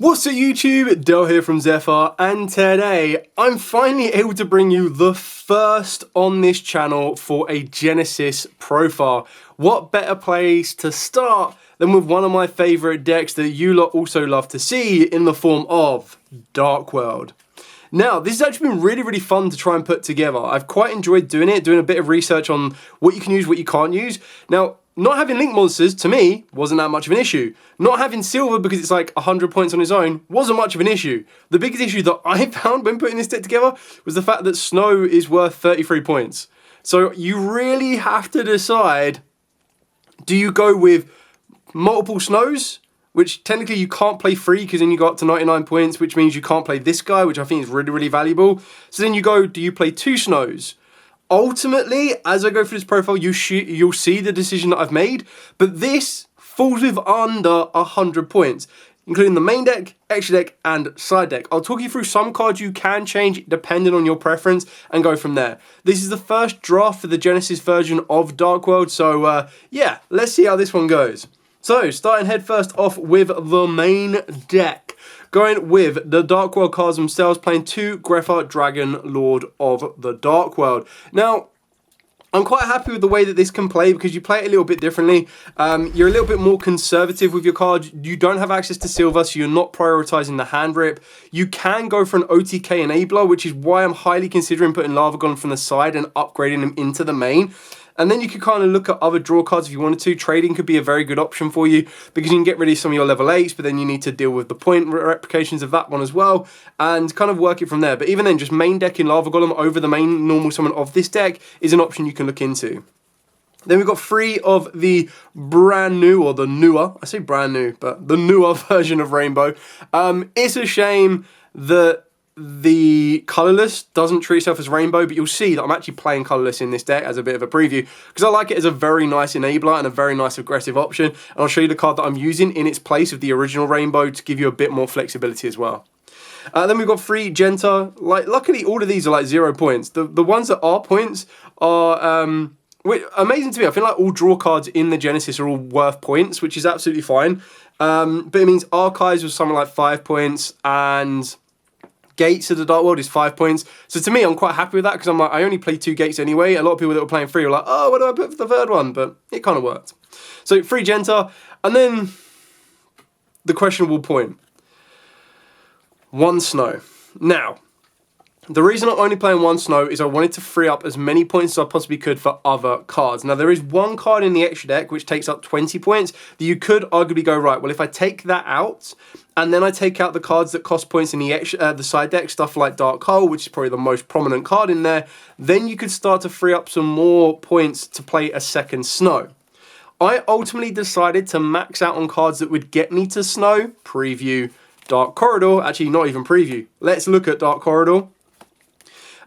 What's up YouTube, Del here from Zephyr, and today I'm finally able to bring you the first on this channel for a Genesis profile. What better place to start than with one of my favourite decks that you lot also love to see in the form of Dark World. Now, this has actually been really fun to try and put together. I've quite enjoyed doing it, doing a bit of research on what you can use, what you can't use. Now, not having link monsters, to me, wasn't that much of an issue. Not having silver because it's like 100 points on its own wasn't much of an issue. The biggest issue that I found when putting this deck together was the fact that snow is worth 33 points. So you really have to decide, do you go with multiple snows, which technically you can't play free because then you go up to 99 points, which means you can't play this guy, which I think is really valuable. So then you go, do you play two snows? Ultimately, as I go through this profile, you'll see the decision that I've made, but this falls with under 100 points, including the main deck, extra deck, and side deck. I'll talk you through some cards you can change depending on your preference and go from there. This is the first draft for the Genesis version of Dark World, so yeah, let's see how this one goes. So, starting head first off with the main deck. Going with the Dark World cards themselves, playing two Grepher Dragon Lord of the Dark World. Now, I'm quite happy with the way that this can play because you play it a little bit differently. You're a little bit more conservative with your cards. You don't have access to silver, so you're not prioritizing the hand rip. You can go for an OTK enabler, which is why I'm highly considering putting Lava Golem from the side and upgrading them into the main. And then you could kind of look at other draw cards if you wanted to. Trading could be a very good option for you because you can get rid of some of your level 8s, but then you need to deal with the point replications of that one as well and kind of work it from there. But even then, just main decking Lava Golem over the main normal summon of this deck is an option you can look into. Then we've got three of the brand new, or the newer, I say brand new, but the newer version of Rainbow. It's a shame that the colourless doesn't treat itself as rainbow, but you'll see that I'm actually playing colourless in this deck as a bit of a preview because I like it as a very nice enabler and a very nice aggressive option. And I'll show you the card that I'm using in its place of the original rainbow to give you a bit more flexibility as well. Then we've got three Genta. Luckily, all of these are like 0 points. The ones that are points are amazing to me. I feel like all draw cards in the Genesis are all worth points, which is absolutely fine. But it means Archives was something like 5 points and Gates of the Dark World is 5 points. So to me, I'm quite happy with that because I'm like, I only play 2 Gates anyway. A lot of people that were playing 3 were like, oh, what do I put for the third one? But it kind of worked. So 3 Genta. And then the questionable point. 1 Snow. Now, the reason I'm only playing 1 Snow is I wanted to free up as many points as I possibly could for other cards. Now, there is one card in the extra deck which takes up 20 points that you could arguably go, right, well, if I take that out and then I take out the cards that cost points in the side deck, stuff like Dark Hole, which is probably the most prominent card in there, then you could start to free up some more points to play a second Snow. I ultimately decided to max out on cards that would get me to Snow. Preview Dark Corridor. Actually, not even preview. Let's look at Dark Corridor.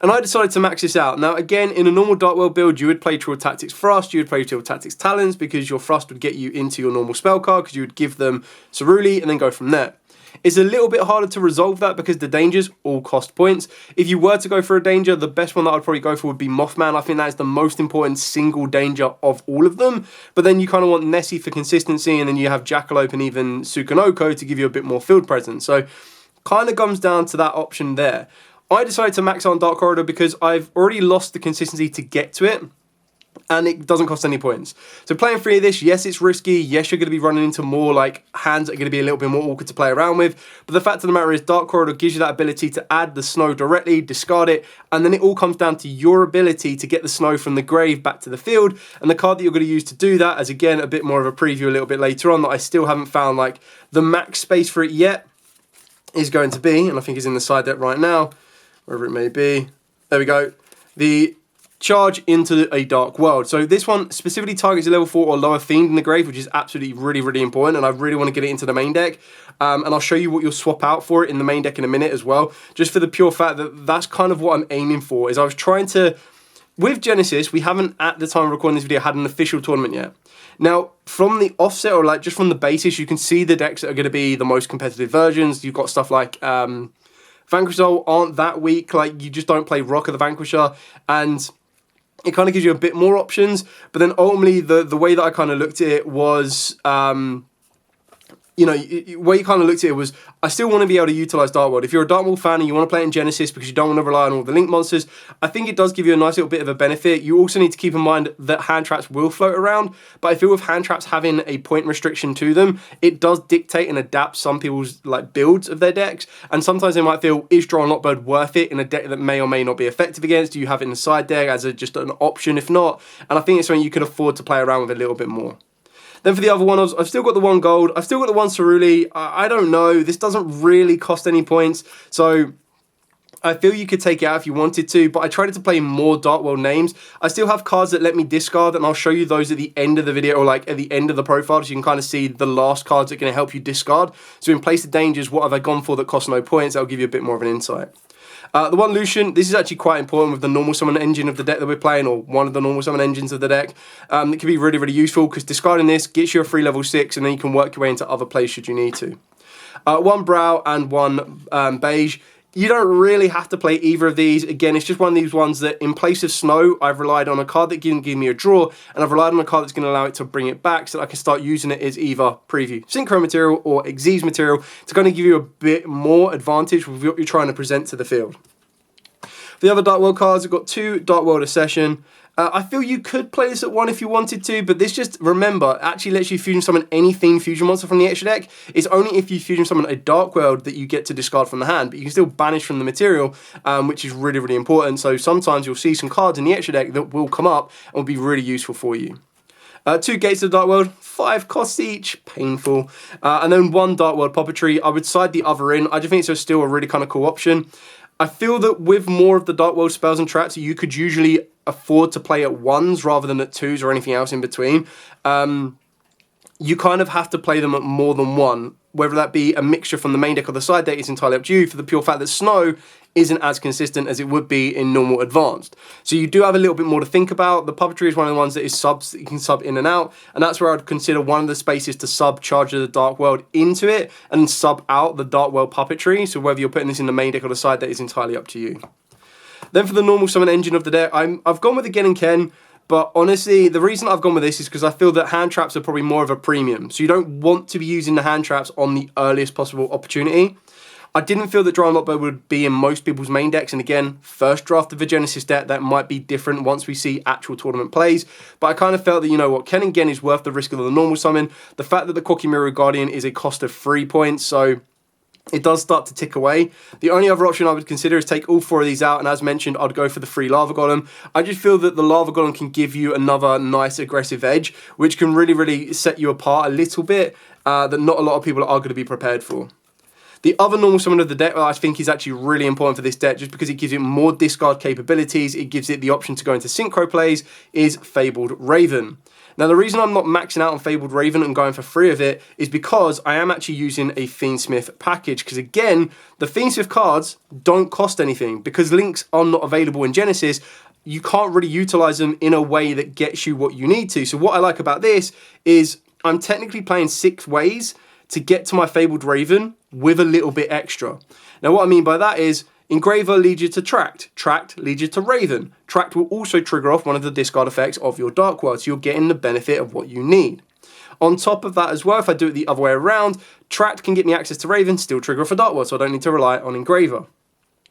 And I decided to max this out. Now, again, in a normal Dark World build, you would play Trill Tactics Thrust, you would play Trill Tactics Talons, because your Thrust would get you into your normal spell card, because you would give them Ceruli and then go from there. It's a little bit harder to resolve that because the dangers all cost points. If you were to go for a danger, the best one that I'd probably go for would be Mothman. I think that is the most important single danger of all of them. But then you kind of want Nessie for consistency, and then you have Jackalope and even Sukanoko to give you a bit more field presence. So kind of comes down to that option there. I decided to max out on Dark Corridor because I've already lost the consistency to get to it, and it doesn't cost any points. So playing 3 of this, yes, it's risky. Yes, you're going to be running into more like hands that are going to be a little bit more awkward to play around with. But the fact of the matter is Dark Corridor gives you that ability to add the Snow directly, discard it, and then it all comes down to your ability to get the Snow from the grave back to the field. And the card that you're going to use to do that, as again, a bit more of a preview a little bit later on that I still haven't found like the max space for it yet, is going to be, and I think is in the side deck right now, wherever it may be. There we go. The Charge into a Dark World. So this one specifically targets a level 4 or lower Fiend in the grave, which is absolutely really important, and I really want to get it into the main deck. And I'll show you what you'll swap out for it in the main deck in a minute as well, just for the pure fact that that's kind of what I'm aiming for. Is I was trying to, with Genesis, we haven't at the time of recording this video had an official tournament yet. Now, from the offset, or like just from the basis, you can see the decks that are going to be the most competitive versions. You've got stuff like Vanquisher aren't that weak, like you just don't play Rock of the Vanquisher, and it kind of gives you a bit more options. But then ultimately, the way that I kind of looked at it was you know, where you kind of looked at it was, I still want to be able to utilize Dark World. If you're a Dark World fan and you want to play it in Genesis because you don't want to rely on all the Link monsters, I think it does give you a nice little bit of a benefit. You also need to keep in mind that hand traps will float around, but I feel with hand traps having a point restriction to them, it does dictate and adapt some people's like builds of their decks, and sometimes they might feel, is Draw Unlock Bird worth it in a deck that may or may not be effective against? Do you have it in the side deck as just an option if not? And I think it's something you can afford to play around with a little bit more. Then for the other one, I've still got the 1 gold. I've still got the 1 Cerulli. I don't know. This doesn't really cost any points. So I feel you could take it out if you wanted to, but I tried to play more Dark World names. I still have cards that let me discard, and I'll show you those at the end of the video, or like at the end of the profile, so you can kind of see the last cards that are going to help you discard. So in place of dangers, what have I gone for that costs no points? That'll give you a bit more of an insight. The 1 Lucian, this is actually quite important with the normal summon engine of the deck that we're playing, or one of the normal summon engines of the deck. It can be really, really useful because discarding this gets you a free level 6, and then you can work your way into other plays should you need to. 1 Brow and 1 Beige. You don't really have to play either of these. Again, it's just one of these ones that in place of Snow, I've relied on a card that can give me a draw, and I've relied on a card that's going to allow it to bring it back so that I can start using it as either preview Synchro material or Xyz material to kind of give you a bit more advantage with what you're trying to present to the field. For the other Dark World cards, I've got 2 Dark World Accession. I feel you could play this at 1 if you wanted to, but this just, remember, actually lets you fusion summon any themed fusion monster from the extra deck. It's only if you fusion summon a Dark World that you get to discard from the hand, but you can still banish from the material, which is really, really important. So sometimes you'll see some cards in the extra deck that will come up and will be really useful for you. 2 Gates of the Dark World, 5 costs each, painful. And then 1 Dark World Puppetry. I would side the other in. I just think it's still a really kind of cool option. I feel that with more of the Dark World spells and traps, you could usually afford to play at 1s rather than at 2s or anything else in between. You kind of have to play them at more than 1. Whether that be a mixture from the main deck or the side deck is entirely up to you, for the pure fact that Snow isn't as consistent as it would be in normal advanced. So you do have a little bit more to think about. The Puppetry is one of the ones that is subs that you can sub in and out, and that's where I'd consider one of the spaces to sub Charge of the Dark World into it and sub out the Dark World Puppetry. So whether you're putting this in the main deck or the side deck is entirely up to you. Then for the normal summon engine of the deck, I've gone with again and Ken. But honestly, the reason I've gone with this is because I feel that hand traps are probably more of a premium. So you don't want to be using the hand traps on the earliest possible opportunity. I didn't feel that Draw Unlock Bird would be in most people's main decks. And again, first draft of the Genesis deck, that might be different once we see actual tournament plays. But I kind of felt that, you know what, Ken and Gen is worth the risk of the normal summon. The fact that the Kokimiru Guardian is a cost of 3 points, so it does start to tick away. The only other option I would consider is take all 4 of these out, and as mentioned, I'd go for the free Lava Golem. I just feel that the Lava Golem can give you another nice aggressive edge, which can really, really set you apart a little bit that not a lot of people are going to be prepared for. The other normal summon of the deck I think is actually really important for this deck just because it gives it more discard capabilities, it gives it the option to go into synchro plays, is Fabled Raven. Now the reason I'm not maxing out on Fabled Raven and going for 3 of it is because I am actually using a Fiendsmith package, because again, the Fiendsmith cards don't cost anything. Because links are not available in Genesis, you can't really utilize them in a way that gets you what you need to. So what I like about this is I'm technically playing 6 ways to get to my Fabled Raven with a little bit extra. Now what I mean by that is Engraver leads you to Tract. Tract leads you to Raven. Tract will also trigger off one of the discard effects of your Dark World, so you're getting the benefit of what you need. On top of that as well, if I do it the other way around, Tract can get me access to Raven, still trigger off a Dark World, so I don't need to rely on Engraver.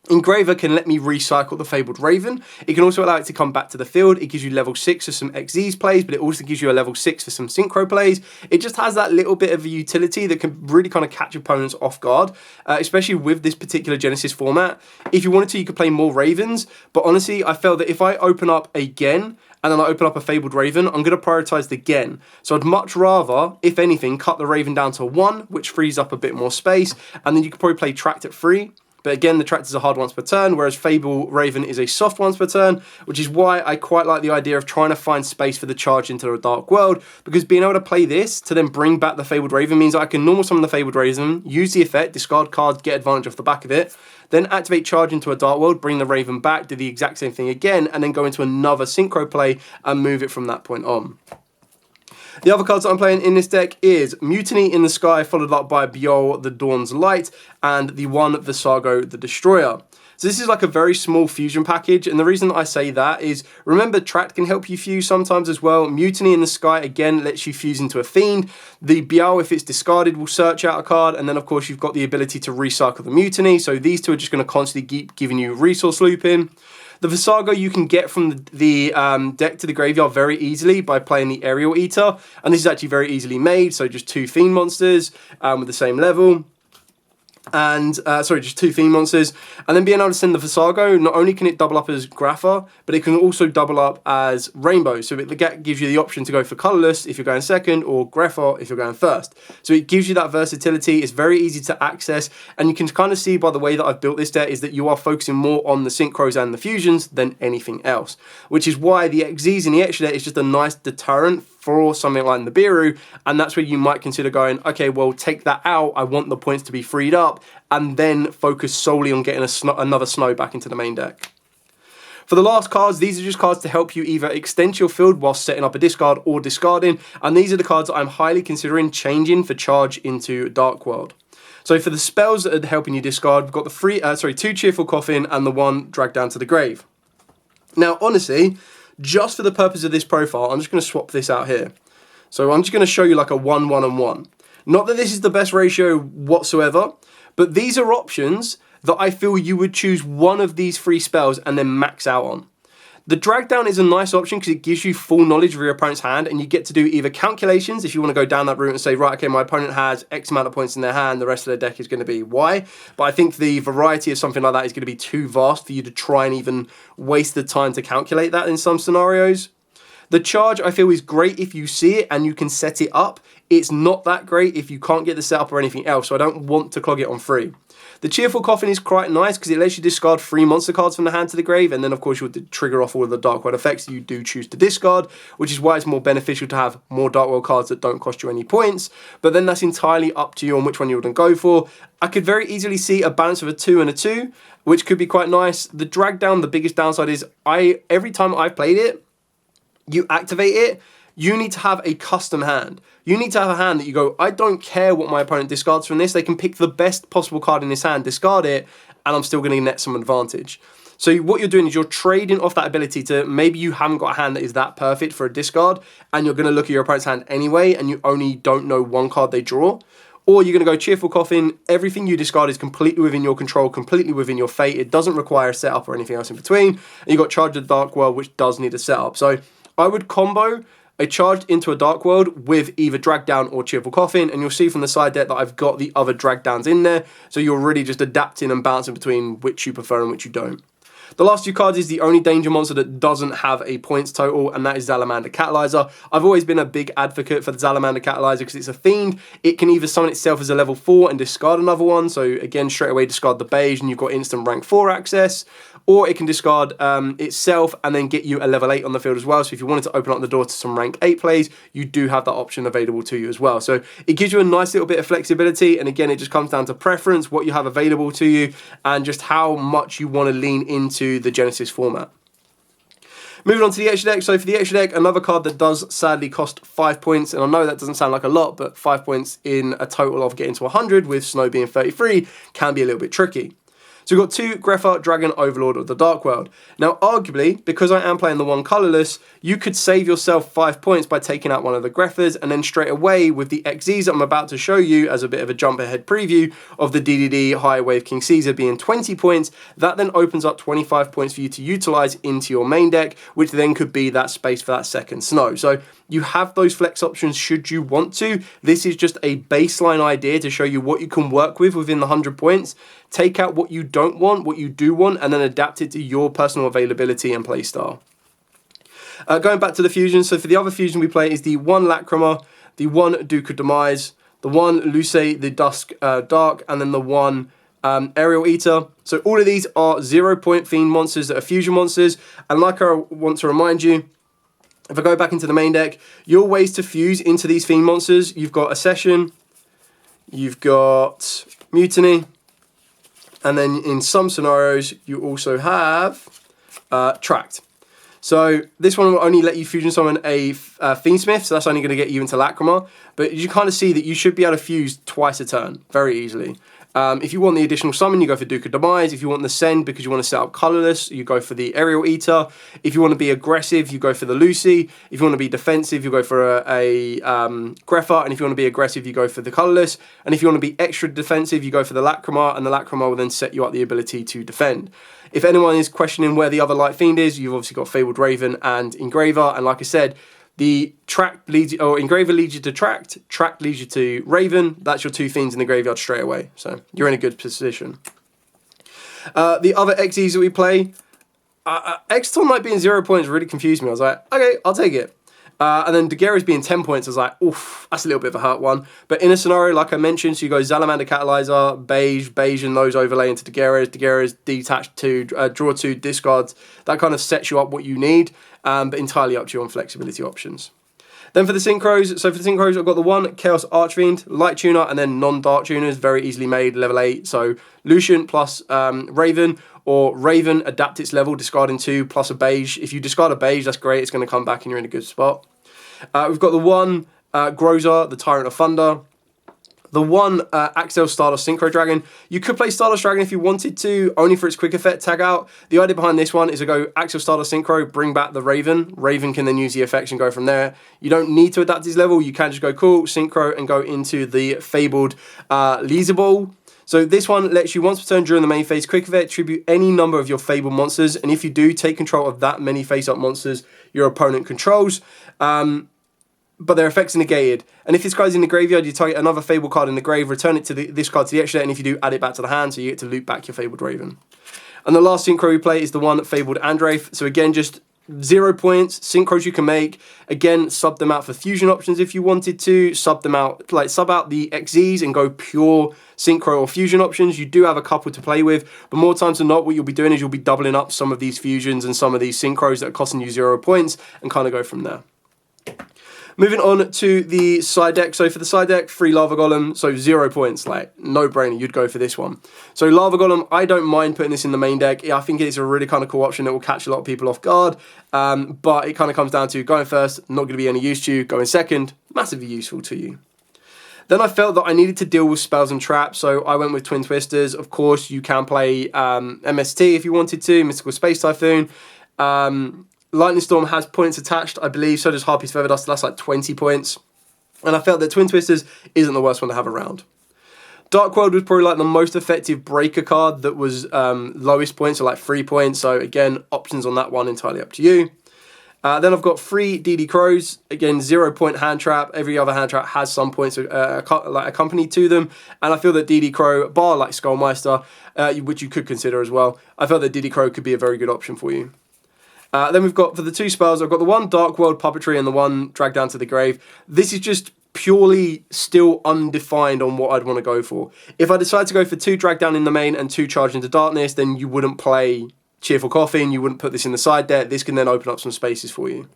Engraver can let me recycle the Fabled Raven. It can also allow it to come back to the field. It gives you level 6 for some Xyz plays, but it also gives you a level 6 for some Synchro plays. It just has that little bit of a utility that can really kind of catch opponents off guard, especially with this particular Genesis format. If you wanted to, you could play more Ravens, but honestly, I felt that if I open up a Gen, and then I open up a Fabled Raven, I'm going to prioritize the Gen. So I'd much rather, if anything, cut the Raven down to 1, which frees up a bit more space, and then you could probably play Tract at 3. But again, the Tract is a hard once per turn, whereas Fabled Raven is a soft once per turn, which is why I quite like the idea of trying to find space for the charge into the Dark World, because being able to play this to then bring back the Fabled Raven means I can normal summon the Fabled Raven, use the effect, discard cards, get advantage off the back of it, then activate charge into a Dark World, bring the Raven back, do the exact same thing again, and then go into another Synchro play and move it from that point on. The other cards that I'm playing in this deck is Mutiny in the Sky, followed up by Yugioh the Dawn's Light, and the 1 Visago the Destroyer. So this is like a very small fusion package, and the reason I say that is, remember, Tract can help you fuse sometimes as well. Mutiny in the Sky, again, lets you fuse into a Fiend. The Biao, if it's discarded, will search out a card, and then of course you've got the ability to recycle the Mutiny, so these two are just going to constantly keep giving you resource looping. The Visago you can get from the deck to the graveyard very easily by playing the Aerial Eater, and this is actually very easily made, so just 2 Fiend monsters with the same level. And sorry, just 2 Fiend monsters, and then being able to send the Visago, not only can it double up as Grapha, but it can also double up as Rainbow. So it gives you the option to go for colorless if you're going second, or Grapha if you're going first. So it gives you that versatility. It's very easy to access, and you can kind of see by the way that I've built this deck is that you are focusing more on the synchros and the fusions than anything else, which is why the XZs in the extra deck is just a nice deterrent for something like the Nibiru, and that's where you might consider going, okay, well, take that out, I want the points to be freed up, and then focus solely on getting another Snow back into the main deck. For the last cards, these are just cards to help you either extend your field while setting up a discard or discarding, and these are the cards that I'm highly considering changing for Charge into Dark World. So for the spells that are helping you discard, we've got the 2 Cheerful Coffin and the 1 Drag Down to the Grave. Now, honestly, just for the purpose of this profile, I'm just going to swap this out here. So I'm just going to show you like a 1, 1, and 1. Not that this is the best ratio whatsoever, but these are options that I feel you would choose one of these 3 spells and then max out on. The Drag Down is a nice option because it gives you full knowledge of your opponent's hand, and you get to do either calculations if you want to go down that route and say, right, okay, my opponent has X amount of points in their hand, the rest of their deck is going to be Y. But I think the variety of something like that is going to be too vast for you to try and even waste the time to calculate that in some scenarios. The Charge, I feel, is great if you see it and you can set it up. It's not that great if you can't get the setup or anything else, so I don't want to clog it on 3. The Cheerful Coffin is quite nice because it lets you discard 3 monster cards from the hand to the grave, and then of course you would trigger off all of the Dark World effects you do choose to discard, which is why it's more beneficial to have more Dark World cards that don't cost you any points, but then that's entirely up to you on which one you would go for. I could very easily see a balance of a 2 and a 2, which could be quite nice. The Drag Down, the biggest downside is every time I've played it, you activate it, you need to have a custom hand. You need to have a hand that you go, I don't care what my opponent discards from this, they can pick the best possible card in this hand, discard it, and I'm still going to net some advantage. So what you're doing is you're trading off that ability to, maybe you haven't got a hand that is that perfect for a discard, and you're going to look at your opponent's hand anyway, and you only don't know one card they draw. Or you're going to go Cheerful Coffin, everything you discard is completely within your control, completely within your fate, it doesn't require a setup or anything else in between, and you've got Charge of the Dark World, which does need a setup. So I would combo a Charged into a Dark World with either Drag Down or Cheerful Coffin, and you'll see from the side deck that I've got the other Drag Downs in there, so you're really just adapting and bouncing between which you prefer and which you don't. The last 2 cards is the only danger monster that doesn't have a points total, and that is Salamander Catalyzer. I've always been a big advocate for the Salamander Catalyzer because it's a fiend. It can either summon itself as a level 4 and discard another one, so again, straight away discard the beige and you've got instant rank 4 access, or it can discard itself and then get you a level 8 on the field as well. So if you wanted to open up the door to some rank 8 plays, you do have that option available to you as well. So it gives you a nice little bit of flexibility, and again, it just comes down to preference, what you have available to you, and just how much you want to lean into the Genesis format. Moving on to the extra deck. So for the extra deck, another card that does sadly cost 5 points, and I know that doesn't sound like a lot, but 5 points in a total of getting to 100 with Snow being 33 can be a little bit tricky. So we've got 2 Grepher, Dragon, Overlord of the Dark World. Now, arguably, because I am playing the 1 colorless, you could save yourself 5 points by taking out one of the Greffers, and then straight away with the XZs that I'm about to show you as a bit of a jump ahead preview of the DDD High Wave King Caesar being 20 points, that then opens up 25 points for you to utilize into your main deck, which then could be that space for that second Snow. So you have those flex options should you want to. This is just a baseline idea to show you what you can work with within the 100 points. Take out what you don't want, what you do want, and then adapt it to your personal availability and play style. Going back to the fusion, so for the other fusion we play is the 1 Lacrima, the 1 Duke of Demise, the 1 Luce the Dusk Dark, and then the 1 Aerial Eater. So all of these are 0-point fiend monsters that are fusion monsters, and like I want to remind you, if I go back into the main deck, your ways to fuse into these fiend monsters, you've got Accession, you've got Mutiny, and then in some scenarios, you also have Tract. So this one will only let you fusion summon a Fiendsmith, so that's only going to get you into Lacrima. But you kind of see that you should be able to fuse twice a turn, very easily. If you want the additional summon, you go for Duke of Demise. If you want the Send because you want to set up colorless, you go for the Aerial Eater. If you want to be aggressive, you go for the Lucy. If you want to be defensive, you go for a Greffa. And if you want to be aggressive, you go for the colorless. And if you want to be extra defensive, you go for the Lacrima, and the Lacrima will then set you up the ability to defend. If anyone is questioning where the other Light Fiend is, you've obviously got Fabled Raven and Engraver. And like I said, the Tract leads you, or Engraver leads you to Tract leads you to Raven. That's your 2 fiends in the graveyard straight away. So you're in a good position. The other XEs that we play, Exton might be in 0 points really confused me. I was like, okay, I'll take it. And then Daguerreo's being 10 points. I was like, oof, that's a little bit of a hurt one. But in a scenario, like I mentioned, so you go Salamander Catalyzer, Beige, and those overlay into Daguerreo's detached 2, draw 2, discards. That kind of sets you up what you need, but entirely up to you on flexibility options. Then for the Synchros, I've got the 1 Chaos Archfiend, Light Tuner, and then non-Dark Tuners, very easily made, level 8. So Lucian plus Raven, or Raven, adapt its level, discarding 2, plus a Beige. If you discard a Beige, that's great, it's going to come back and you're in a good spot. We've got the 1 Grozar, the Tyrant of Thunder. The 1 Axel Stardust Synchro Dragon. You could play Stardust Dragon if you wanted to, only for its quick effect tag out. The idea behind this one is to go Axel Stardust Synchro, bring back the Raven. Raven can then use the effects and go from there. You don't need to adapt his level. You can just go cool, Synchro, and go into the Fabled Leasable. So this one lets you once per turn during the main phase quick effect tribute any number of your Fabled monsters. And if you do, take control of that many face-up monsters your opponent controls. But their effects are negated. And if this card's in the graveyard, you target another Fabled card in the grave, return it to this card to the extra, and if you do, add it back to the hand, so you get to loop back your Fabled Raven. And the last Synchro we play is the 1 Fabled Andraith. So again, just 0 points, Synchros you can make. Again, sub them out for fusion options if you wanted to. Sub them out, like sub out the XZs and go pure Synchro or fusion options. You do have a couple to play with, but more times than not, what you'll be doing is you'll be doubling up some of these fusions and some of these Synchros that are costing you 0 points and kind of go from there. Moving on to the side deck. So for the side deck, 3 Lava Golem, so 0 points, like no-brainer, you'd go for this one. So Lava Golem, I don't mind putting this in the main deck. I think it's a really kind of cool option that will catch a lot of people off guard, but it kind of comes down to going first, not going to be any use to you, going second, massively useful to you. Then I felt that I needed to deal with spells and traps, so I went with Twin Twisters. Of course, you can play MST if you wanted to, Mystical Space Typhoon. Lightning Storm has points attached, I believe, so does Harpy's Feather Duster, that's like 20 points. And I felt that Twin Twisters isn't the worst one to have around. Dark World was probably like the most effective breaker card that was lowest points, so like 3 points. So again, options on that one entirely up to you. Then I've got 3 DD Crows, again 0 point hand trap. Every other hand trap has some points like accompanied to them, and I feel that DD Crow, bar like Skullmeister, which you could consider as well, I felt that DD Crow could be a very good option for you. Then we've got, for the 2 spells, I've got the 1 Dark World Puppetry and the 1 Drag Down to the Grave. This is just purely still undefined on what I'd want to go for. If I decide to go for 2 Drag Down in the main and 2 Charge into Darkness, then you wouldn't play Cheerful Coffin, you wouldn't put this in the side deck. This can then open up some spaces for you.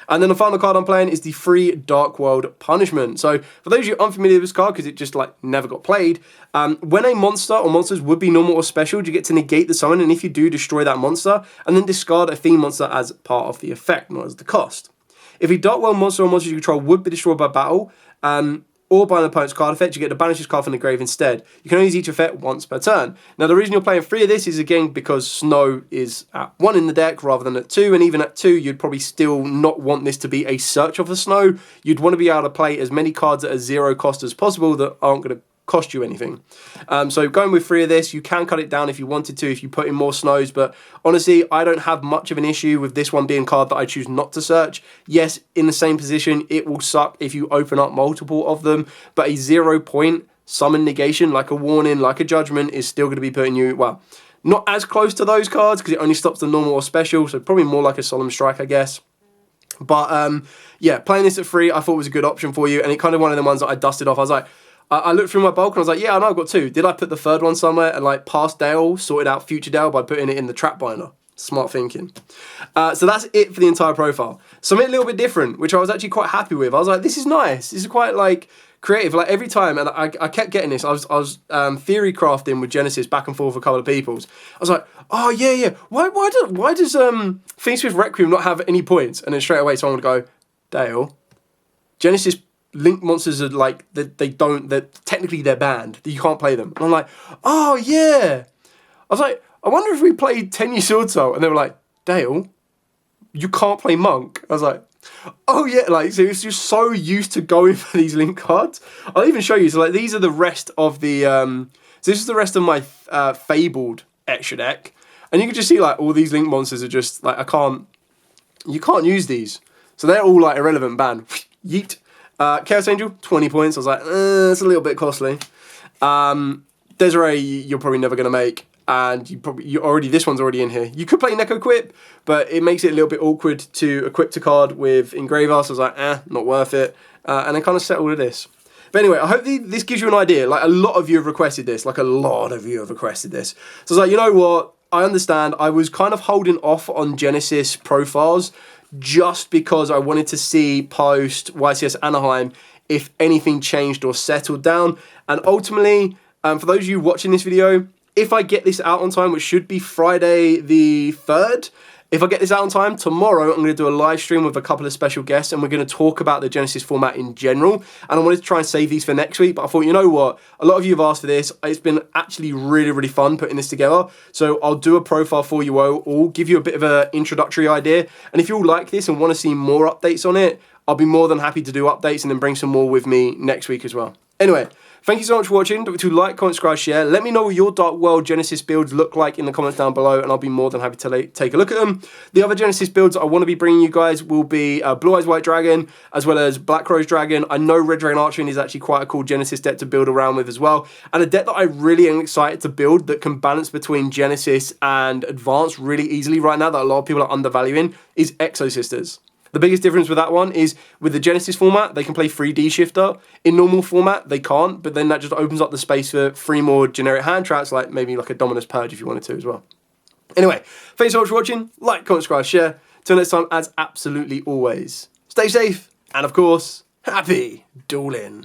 And then the final card I'm playing is the 3 Dark World Punishment. So for those of you unfamiliar with this card, because it just like never got played, when a monster or monsters would be normal or special, you get to negate the summon, and if you do, destroy that monster, and then discard a theme monster as part of the effect, not as the cost. If a Dark World monster or monster you control would be destroyed by battle, or by an opponent's card effect, you get to banish this card from the grave instead. You can only use each effect once per turn. Now, the reason you're playing 3 of this is, again, because Snow is at 1 in the deck rather than at 2, and even at 2, you'd probably still not want this to be a search of the Snow. You'd want to be able to play as many cards at a 0 cost as possible that aren't going to cost you anything. So going with 3 of this, you can cut it down if you wanted to, if you put in more Snows, but honestly, I don't have much of an issue with this one being a card that I choose not to search. Yes, in the same position, it will suck if you open up multiple of them, but a 0 point summon negation, like a warning, like a judgment, is still going to be putting you, well, not as close to those cards, because it only stops the normal or special, so probably more like a Solemn Strike, I guess. But yeah, playing this at 3, I thought was a good option for you, and it kind of one of the ones that I dusted off. I was like, I looked through my bulk and I was like, yeah, I know I've got 2. Did I put the 3rd one somewhere and like past Dale, sorted out future Dale by putting it in the trap binder? Smart thinking. So that's it for the entire profile. Something a little bit different, which I was actually quite happy with. I was like, this is nice. This is quite like creative. Like every time, and I kept getting this. I was theory crafting with GENESYS back and forth with a couple of people's. I was like, oh yeah. Why does Fiendsmith Requiem not have any points? And then straight away someone would go, Dale, GENESYS Link monsters are like, technically they're banned. You can't play them. And I'm like, oh yeah. I was like, I wonder if we played 10-year Sword Soul. And they were like, Dale, you can't play Monk. I was like, oh yeah, like, so it's just so used to going for these Link cards. I'll even show you. So like, these are the rest of the, so this is the rest of my Fabled extra deck. And you can just see like all these Link monsters are just like, you can't use these. So they're all like irrelevant, ban. Yeet. Chaos Angel, 20 points. I was like, it's a little bit costly. Desiree, you're probably never going to make. And this one's already in here. You could play Neko Equip, but it makes it a little bit awkward to equip the card with Engraver. So I was like, not worth it. And I kind of settled with this. But anyway, I hope this gives you an idea. Like, a lot of you have requested this. Like, a lot of you have requested this. So I was like, you know what? I understand. I was kind of holding off on Genesis profiles just because I wanted to see post YCS Anaheim if anything changed or settled down. And ultimately, for those of you watching this video, if I get this out on time, which should be Friday the 3rd, if I get this out on time, tomorrow I'm going to do a live stream with a couple of special guests and we're going to talk about the Genesis format in general. And I wanted to try and save these for next week, but I thought, you know what? A lot of you have asked for this. It's been actually really, really fun putting this together. So I'll do a profile for you all, give you a bit of an introductory idea. And if you all like this and want to see more updates on it, I'll be more than happy to do updates and then bring some more with me next week as well. Anyway, thank you so much for watching. Don't forget to like, comment, subscribe, share. Let me know what your Dark World Genesis builds look like in the comments down below, and I'll be more than happy to take a look at them. The other Genesis builds I want to be bringing you guys will be Blue Eyes White Dragon, as well as Black Rose Dragon. I know Red Dragon Archery is actually quite a cool Genesis deck to build around with as well. And a deck that I really am excited to build that can balance between Genesis and Advanced really easily right now, that a lot of people are undervaluing, is Exo Sisters. The biggest difference with that one is with the Genesis format, they can play 3D Shifter. In normal format, they can't, but then that just opens up the space for 3 more generic hand traps, like maybe like a Dominus Purge if you wanted to as well. Anyway, thanks so much for watching. Like, comment, subscribe, share. Till next time, as absolutely always, stay safe, and of course, happy dueling.